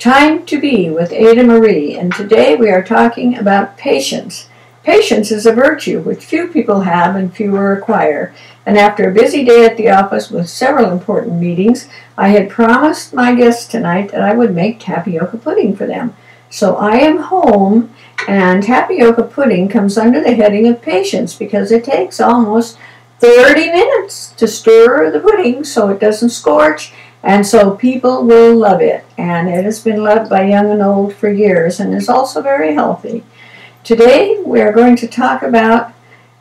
Time to Be with Ada Marie, and today we are talking about patience. Patience is a virtue which few people have and fewer acquire. And after a busy day at the office with several important meetings, I had promised my guests tonight that I would make tapioca pudding for them. So I am home, and tapioca pudding comes under the heading of patience because it takes almost 30 minutes to stir the pudding so it doesn't scorch, and so people will love it. And it has been loved by young and old for years and is also very healthy. Today we are going to talk about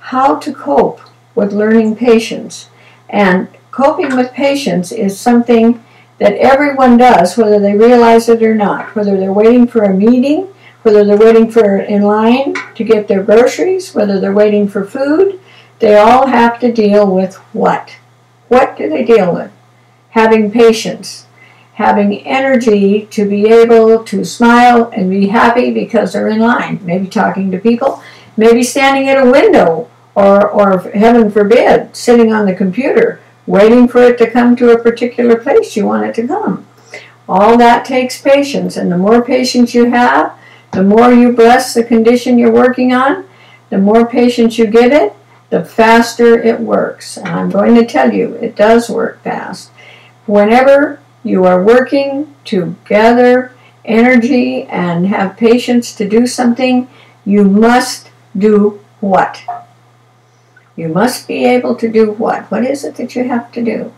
how to cope with learning patience. And coping with patience is something that everyone does, whether they realize it or not, whether they're waiting for a meeting, whether they're waiting in line to get their groceries, whether they're waiting for food. They all have to deal with what? What do they deal with? Having patience, having energy to be able to smile and be happy because they're in line, maybe talking to people, maybe standing at a window, or heaven forbid, sitting on the computer, waiting for it to come to a particular place you want it to come. All that takes patience, and the more patience you have, the more you bless the condition you're working on, the more patience you give it, the faster it works. And I'm going to tell you, it does work fast. Whenever you are working to gather energy and have patience to do something, you must do what? You must be able to do what? What is it that you have to do?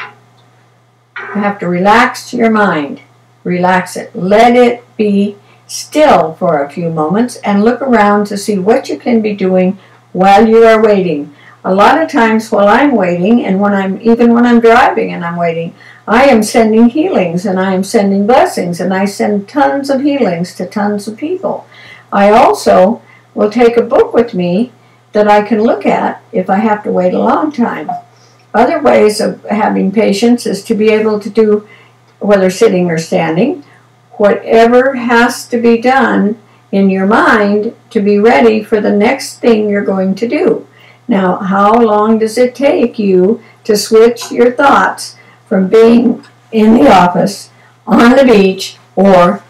You have to relax your mind. Relax it. Let it be still for a few moments and look around to see what you can be doing while you are waiting. A lot of times while I'm waiting, and even when I'm driving and I'm waiting, I am sending healings and I am sending blessings, and I send tons of healings to tons of people. I also will take a book with me that I can look at if I have to wait a long time. Other ways of having patience is to be able to do, whether sitting or standing, whatever has to be done in your mind to be ready for the next thing you're going to do. Now, how long does it take you to switch your thoughts from being in the office, on the beach, or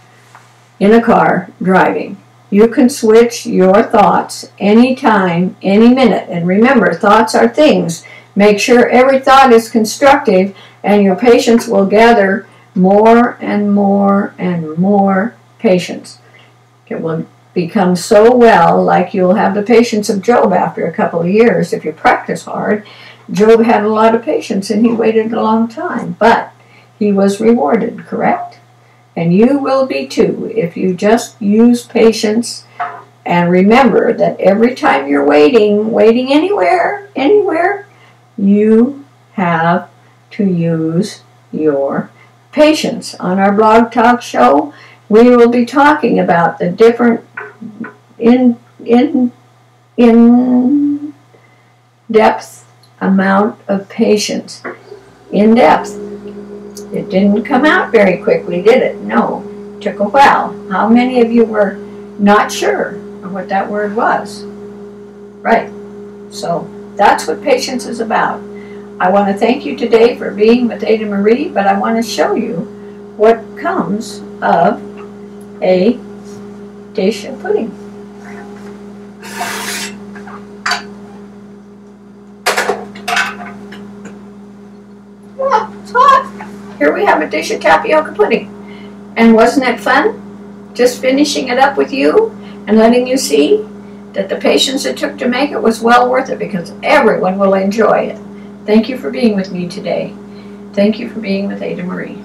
in a car driving? You can switch your thoughts anytime, any minute. And remember, thoughts are things. Make sure every thought is constructive, and your patience will gather more and more and more patience. It will become so well, like you'll have the patience of Job after a couple of years if you practice hard. Job had a lot of patience and he waited a long time, but he was rewarded, correct? And you will be too if you just use patience. And remember that every time you're waiting anywhere, you have to use your patience. On our blog talk show, we will be talking about the different in-depth amount of patience. In depth. It didn't come out very quickly, did it? No. It took a while. How many of you were not sure of what that word was? Right. So that's what patience is about. I want to thank you today for being with Ada Marie, but I want to show you what comes of a dish of pudding. Well, it's hot. Here we have a dish of tapioca pudding. And wasn't it fun? Just finishing it up with you and letting you see that the patience it took to make it was well worth it, because everyone will enjoy it. Thank you for being with me today. Thank you for being with Ada Marie.